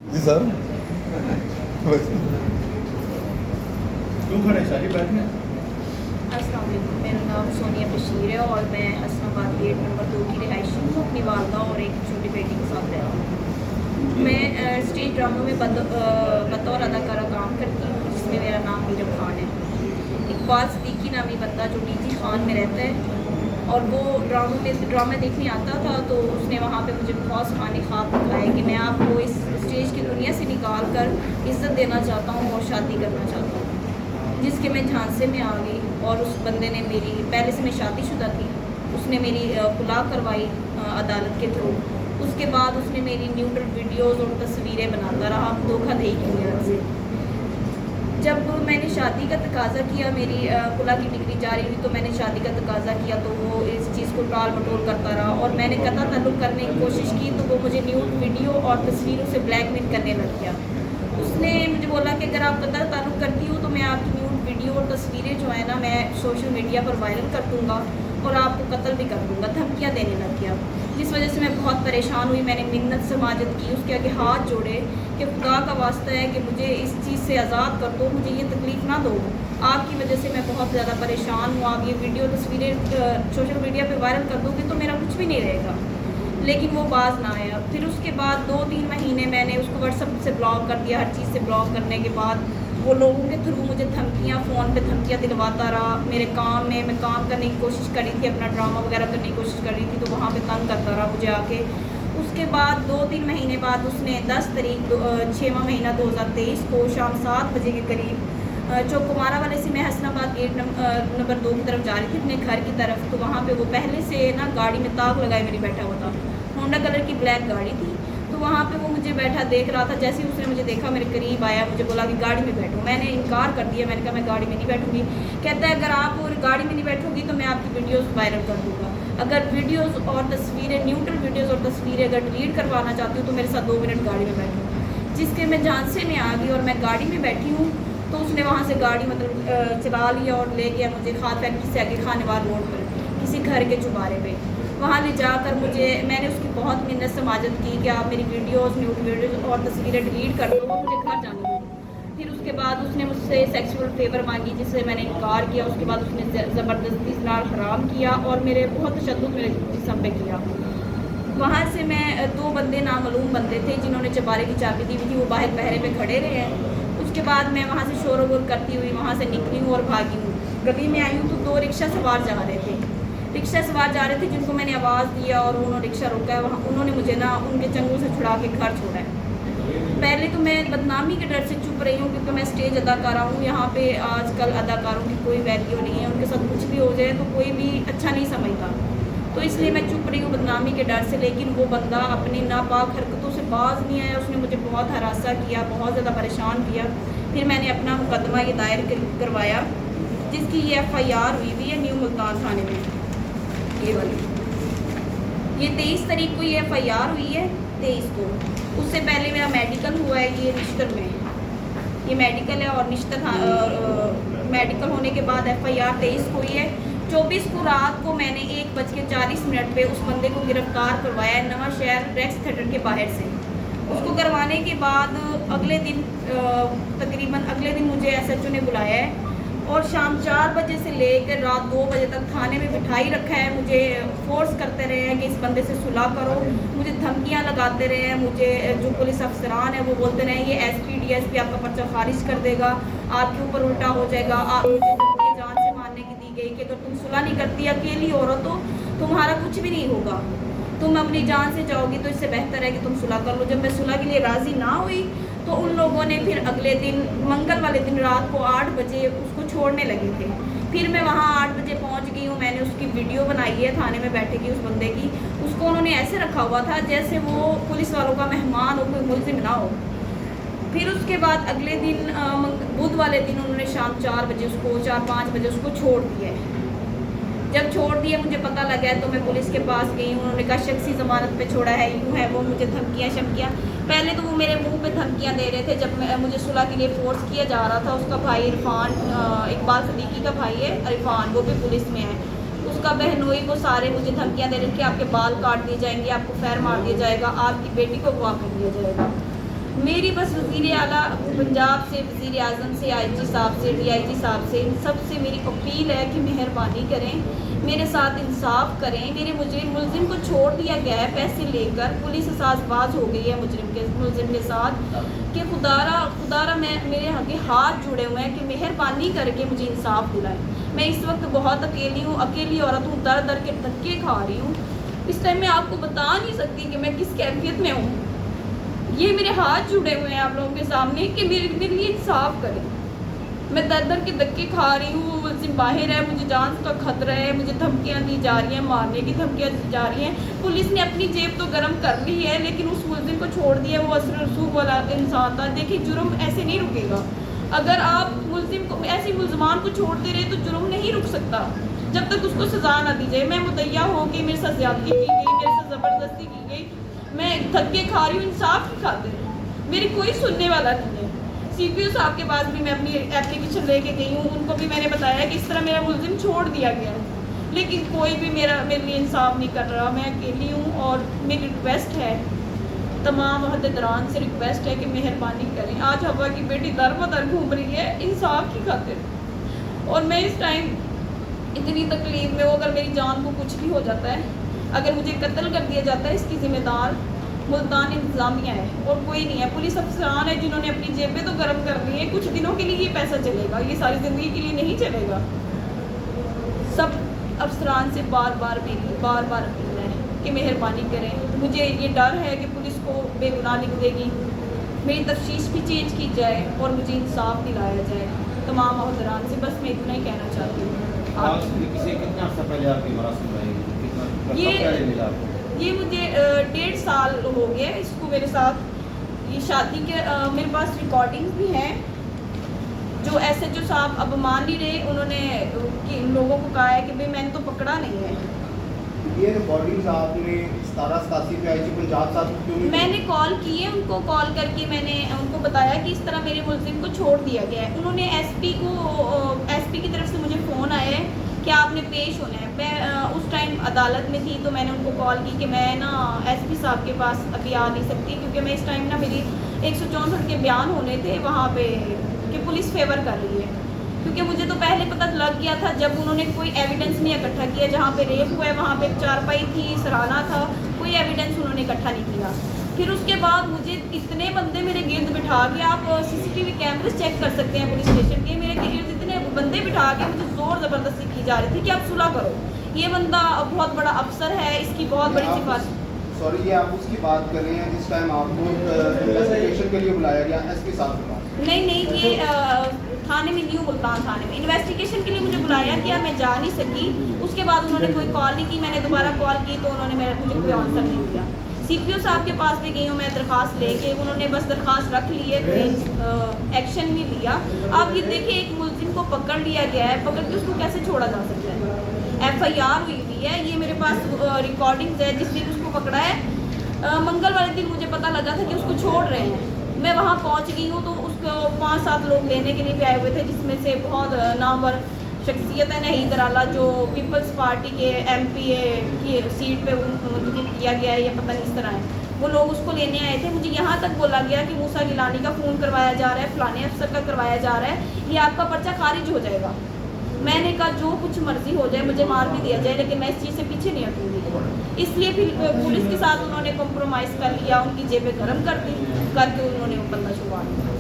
जी sir. क्यों खड़े सारी बैठने? अस्सलाम वालेकुम, मेरा नाम सोनिया बशीर है और मैं हसनाबाद गेट नंबर 2 की रिहायशी हूँ। अपनी वालदा और एक छोटी बेटी के साथ रहती हूँ। मैं स्टेज ड्रामों में बतौर अदाकारा काम करती हूँ, जिसमें मेरा नाम मीरा खान है। इकबाल सिद्दीकी नामी बंदा जो डीजी खान में रहता है और वो ड्रामे देखने आता था, तो उसने वहाँ पे मुझे बहुत खाने ख्वाब दिखाए कि मैं आपको इस स्टेज की दुनिया से निकाल कर इज़्ज़त देना चाहता हूँ और शादी करना चाहता हूँ, जिसके मैं झांसे में आ गई। और उस बंदे ने मेरी, पहले से मैं शादीशुदा थी, उसने मेरी खुला करवाई अदालत के थ्रू। उसके बाद उसने मेरी न्यूट्रल वीडियोस और तस्वीरें बनाता रहा धोखाधड़ी की बुनियाद से। जब मैंने शादी का तकाजा किया, मेरी खुला की डिग्री जारी हुई, तो मैंने शादी का तकाजा किया, तो वो इस चीज़ को टाल मटोल करता रहा और मैंने कतई ताल्लुक़ करने की कोशिश की, तो वो मुझे न्यूड वीडियो और तस्वीरों से ब्लैकमेल करने लग गया। उसने मुझे बोला कि अगर आप कतई ताल्लुक़ करती हो तो मैं आपकी न्यूड वीडियो और तस्वीरें जो है ना, मैं सोशल मीडिया पर वायरल कर दूँगा और आपको कत्ल भी कर दूँगा। धमकियाँ देने लग गया, जिस वजह से मैं बहुत परेशान हुई। मैंने मिन्नत समाजत की, उसके आगे हाथ जोड़े कि खुदा का वास्ता है कि मुझे इस चीज़ से आज़ाद कर दो, मुझे ये तकलीफ़ ना दो। आपकी वजह से मैं बहुत ज़्यादा परेशान हूँ। आप ये वीडियो तस्वीरें सोशल मीडिया पे वायरल कर दोगे तो मेरा कुछ भी नहीं रहेगा। लेकिन वो बाज ना आया। फिर उसके बाद 2-3 महीने मैंने उसको व्हाट्सएप से ब्लॉक कर दिया। हर चीज़ से ब्लॉक करने के बाद वो लोगों के थ्रू मुझे धमकियाँ, फ़ोन पे धमकियाँ दिलवाता रहा। मेरे काम में मैं काम करने की कोशिश कर रही थी, अपना ड्रामा वगैरह करने की कोशिश कर रही थी, तो वहाँ पे तंग करता रहा मुझे आके। उसके बाद 2-3 महीने बाद उसने 10 तारीख 6वां महीना 2023 को शाम 7 बजे के करीब चौकुमारा वाले से मैं हसनाबाद गेट नंबर 2 की तरफ जा रही थी अपने घर की तरफ। तो वहाँ पे वो पहले से ना गाड़ी में ताक लगाए मेरी बैठा हुआ था। होंडा कलर की ब्लैक गाड़ी थी, तो वहाँ पे वो मुझे बैठा देख रहा था। जैसे ही उसने मुझे देखा, मेरे करीब आया, मुझे बोला कि गाड़ी में बैठो। मैंने इनकार कर दिया, मैंने कहा मैं गाड़ी में नहीं बैठूंगी। कहता है अगर आप और गाड़ी में नहीं बैठोगी तो मैं आपकी वीडियोस वायरल कर दूँगा। अगर वीडियोस और तस्वीरें, न्यूट्रल वीडियोस और तस्वीरें अगर डिलीट करवाना चाहती हूँ तो मेरे साथ 2 मिनट गाड़ी में बैठो। जिसके मैं झांसे में आ गई और मैं गाड़ी में बैठी हूँ, तो उसने वहाँ से गाड़ी मतलब चला लिया और ले गया मुझे खाद फैक्ट्री से आगे खानेवाल रोड पर किसी घर के चुबारे पे। वहाँ ले जाकर मैंने उसकी बहुत मिन्नत समाजत की कि आप मेरी वीडियोस, न्यूड वीडियोस और तस्वीरें डिलीट कर दो, वो मुझे घर जाने दो। फिर उसके बाद उसने मुझसे सेक्सुअल फेवर मांगी, जिससे मैंने इनकार किया। उसके बाद उसने ज़बरदस्ती इस्लाह हराम किया और मेरे बहुत तशद्दुद मेरे जिस्म पे किया। वहाँ से मैं 2 बंदे नामालूम बंदे थे जिन्होंने चबारे की चाबी दी हुई थी, वो बाहर पहरे पे खड़े रहे हैं। उसके बाद मैं वहाँ से शोर वोर करती हुई वहाँ से निकली हूँ और भागी हूँ। गली में आई हूँ तो 2 रिक्शा सवार जा रहे थे, जिनको मैंने आवाज़ दिया और उन्होंने रिक्शा रोका है। वहाँ उन्होंने मुझे ना उनके चंगुल से छुड़ा के घर छोड़ा है। पहले तो मैं बदनामी के डर से चुप रही हूँ, क्योंकि मैं स्टेज अदाकारा हूँ। यहाँ पे आजकल अदाकारों की कोई वैल्यू नहीं है, उनके साथ कुछ भी हो जाए तो कोई भी अच्छा नहीं समझता, तो इसलिए मैं चुप रही हूँ बदनामी के डर से। लेकिन वो बंदा अपनी नापाक हरकतों से बाज नहीं आया, उसने मुझे बहुत हरासा किया, बहुत ज़्यादा परेशान किया। फिर मैंने अपना मुकदमा ये दायर करवाया, जिसकी ये FIR हुई है न्यू मुल्तान थाने में। ये वाली ये 23 तारीख को ये FIR हुई है, 23 को। उससे पहले मेरा मेडिकल हुआ है, ये निश्तर में, ये मेडिकल है और निश्तर मेडिकल होने के बाद FIR 23 को हुई है। 24 को रात को मैंने 1:40 पे उस बंदे को गिरफ्तार करवाया है नवा शहर रेक्स थिएटर के बाहर से। उसको करवाने के बाद अगले दिन तकरीबन अगले दिन मुझे SHO ने बुलाया है और शाम 4 बजे से लेकर रात 2 बजे तक थाने में बिठाई रखा है। मुझे फोर्स करते रहे हैं कि इस बंदे से सुलह करो, मुझे धमकियां लगाते रहे हैं। मुझे जो पुलिस अफसरान है वो बोलते रहे ये SP DSP आपका पर्चा खारिज कर देगा, आपके ऊपर उल्टा हो जाएगा। मुझे धमकी जान से मारने की दी गई कि अगर तुम सुलह नहीं करती, अकेली औरत हो, तुम्हारा कुछ भी नहीं होगा, तुम अपनी जान से जाओगी, तो इससे बेहतर है कि तुम सुलह कर लो। जब मैं सुलह के लिए राज़ी ना हुई तो उन लोगों ने फिर अगले दिन मंगल वाले दिन रात को 8 बजे उसको छोड़ने लगे थे। फिर मैं वहाँ 8 बजे पहुँच गई हूँ। मैंने उसकी वीडियो बनाई है थाने में बैठे की उस बंदे की। उसको उन्होंने ऐसे रखा हुआ था जैसे वो पुलिस वालों का मेहमान हो, कोई मुलजिम ना हो। फिर उसके बाद अगले दिन बुध वाले दिन उन्होंने शाम 4 बजे उसको 4-5 बजे उसको छोड़ दिया है। जब छोड़ दिया मुझे पता लगा तो मैं पुलिस के पास गई हूँ। उन्होंने कहा शख्सी ज़मानत पे छोड़ा है, यूँ है वो, मुझे धमकियाँ शमकियाँ। पहले तो वो मेरे मुंह पे धमकियाँ दे रहे थे। जब मुझे सुलह के लिए फोर्स किया जा रहा था, उसका भाई इरफान, इकबाल सिद्दीकी का भाई है इरफान, वो भी पुलिस में है, उसका बहनोई, वो सारे मुझे धमकियाँ दे रहे थे कि आपके बाल काट दिए जाएंगे, आपको फैर मार दिया जाएगा, आपकी बेटी को अगवा कर दिया जाएगा। मेरी बस वज़ीर आला पंजाब से, वज़ीर आज़म से, IG साहब से, DIG साहब से, इन सब से मेरी अपील है कि मेहरबानी करें, मेरे साथ इंसाफ करें। मेरे मुलजिम को छोड़ दिया गया है पैसे लेकर, पुलिस एहसासबाज हो गई है मुलजिम के साथ कि खुदारा मेरे आगे हाथ जुड़े हुए हैं कि मेहरबानी करके मुझे इंसाफ दिलाएं। मैं इस वक्त बहुत अकेली हूँ, अकेली औरत हूँ, दर दर के धक्के खा रही हूँ। इस टाइम मैं आपको बता नहीं सकती कि मैं किस कैफियत में हूँ। ये मेरे हाथ जुड़े हुए हैं आप लोगों के सामने कि मेरे लिए इंसाफ करें। मैं दर दर के धक्के खा रही हूँ, मुझसे बाहर है, मुझे जान का खतरा है, मुझे धमकियाँ दी जा रही हैं, मारने की धमकियाँ दी जा रही हैं। पुलिस ने अपनी जेब तो गर्म कर ली है, लेकिन उस मुलजिम को छोड़ दिया। वो असर रसूख वाला इंसान था। देखिए, जुर्म ऐसे नहीं रुकेगा। अगर आप मुलजिम को, ऐसे मुलजमान को छोड़ते रहे तो जुर्म नहीं रुक सकता जब तक उसको सज़ा ना दी जाए। मैं मुद्दइया हो कि मेरे साथ ज़्यादती की गई, मेरे साथ ज़बरदस्ती की गई, मैं धक्के खा रही हूँ इंसाफ की खातिर। मेरी कोई सुनने वाला नहीं है। CPO साहब के पास भी मैं अपनी एप्लीकेशन लेके गई हूँ, उनको भी मैंने बताया कि इस तरह मेरा मुलजिम छोड़ दिया गया है, लेकिन कोई भी मेरे लिए इंसाफ नहीं कर रहा। मैं अकेली हूँ और मेरी रिक्वेस्ट है, तमाम अहदेदारान से रिक्वेस्ट है कि मेहरबानी करें। आज हवा की बेटी दर बदर घूम रही है इंसाफ की खातिर, और मैं इस टाइम इतनी तकलीफ में हूँ। अगर मेरी जान को कुछ भी हो जाता है, अगर मुझे कत्ल कर दिया जाता है, इसकी ज़िम्मेदार मुल्तान इंतज़ामिया है और कोई नहीं है। पुलिस अफसरान है जिन्होंने अपनी जेबें तो गर्म कर ली है। कुछ दिनों के लिए ये पैसा चलेगा, ये सारी ज़िंदगी के लिए नहीं चलेगा। सब अफसरान से बार बार अपील है कि मेहरबानी करें। मुझे ये डर है कि पुलिस को बेगुनाह लिख देगी, मेरी तफ्तीश भी चेंज की जाए और मुझे इंसाफ दिलाया जाए तमाम अहदेदारान से। बस मैं इतना ही कहना चाहती हूँ। कितना अर्सा पहले आपकी मरासिम रही? ये मुझे 1.5 साल हो गया इसको मेरे साथ, ये शादी के मेरे पास रिकॉर्डिंग्स भी हैं जो SHO साहब अब मान नहीं रहे। उन्होंने लोगों को कहा है कि भाई मैंने तो पकड़ा नहीं है। ये रिकॉर्डिंग्स आपने 1787 पे IG पंजाब साहब को क्यों नहीं? मैंने कॉल किए, उनको कॉल करके मैंने उनको बताया कि इस तरह मेरे मुलजिम को छोड़ दिया गया है। उन्होंने SP की तरफ से मुझे फ़ोन आया है कि आपने पेश होना है। मैं उस टाइम अदालत में थी, तो मैंने उनको कॉल की कि मैं ना SP साहब के पास अभी आ नहीं सकती, क्योंकि मैं इस टाइम ना मेरी 164 के बयान होने थे वहाँ पे कि पुलिस फेवर कर रही है। क्योंकि मुझे तो पहले पता लग गया था जब उन्होंने कोई एविडेंस नहीं इकट्ठा किया। जहाँ पे रेप हुआ है वहाँ पे एक चारपाई थी, सराहना था, कोई एविडेंस उन्होंने इकट्ठा नहीं किया। फिर उसके बाद मुझे इतने बंदे मेरे गिर्द बिठा के, आप CCTV कैमरे चेक कर सकते हैं पुलिस स्टेशन के, मेरे गिर्द इतने बंदे बिठा के मुझे ज़ोर ज़बरदस्ती की जा रही थी कि आप सुलह करो, ये बंदा बहुत बड़ा अफसर है, इसकी बहुत बड़ी सिफारिश। सॉरी, ये आप उसकी बात कर रहे हैं जिस टाइम आपको इन्वेस्टिगेशन के लिए बुलाया गया SP साहब के पास? नहीं, ये थाने में, न्यू मुल्तान थाने में इन्वेस्टिगेशन के लिए मुझे बुलाया गया। मैं जा नहीं सकी। उसके बाद उन्होंने कोई कॉल नहीं की। मैंने दोबारा कॉल की तो उन्होंने मुझे कोई आंसर नहीं दिया। CPO साहब के पास भी गई हूँ मैं दरख्वास्त लेके, उन्होंने बस दरख्वास्त रख ली है, कोई एक्शन नहीं लिया। आप ये देखिए, एक मुलजिम को पकड़ लिया गया है, पकड़ के उसको कैसे छोड़ा जा सकता है? FIR हुई हुई है, ये मेरे पास रिकॉर्डिंग्स है जिस दिन उसको पकड़ा है। मंगल वाले दिन मुझे पता लगा था कि उसको छोड़ रहे हैं। मैं वहाँ पहुँच गई हूँ तो उसको 5-7 लोग लेने के लिए भी आए हुए थे, जिसमें से बहुत नामवर शख्सियत है नहीद आला, जो पीपल्स पार्टी के MPA की सीट पे उनको किया गया है, या पता नहीं इस तरह है। वो लोग उसको लेने आए थे। मुझे यहाँ तक बोला गया कि मूसा गिलानी का फ़ोन करवाया जा रहा है, फलाने अफसर का करवाया जा रहा है, ये आपका पर्चा खारिज हो जाएगा। मैंने कहा जो कुछ मर्जी हो जाए, मुझे मार भी दिया जाए, लेकिन मैं इस चीज़ से पीछे नहीं हटूँगी। इसलिए फिर पुलिस के साथ उन्होंने कॉम्प्रोमाइज़ कर लिया, उनकी जेबें गर्म कर दी, करके उन्होंने वो बंदा छुड़वा दिया।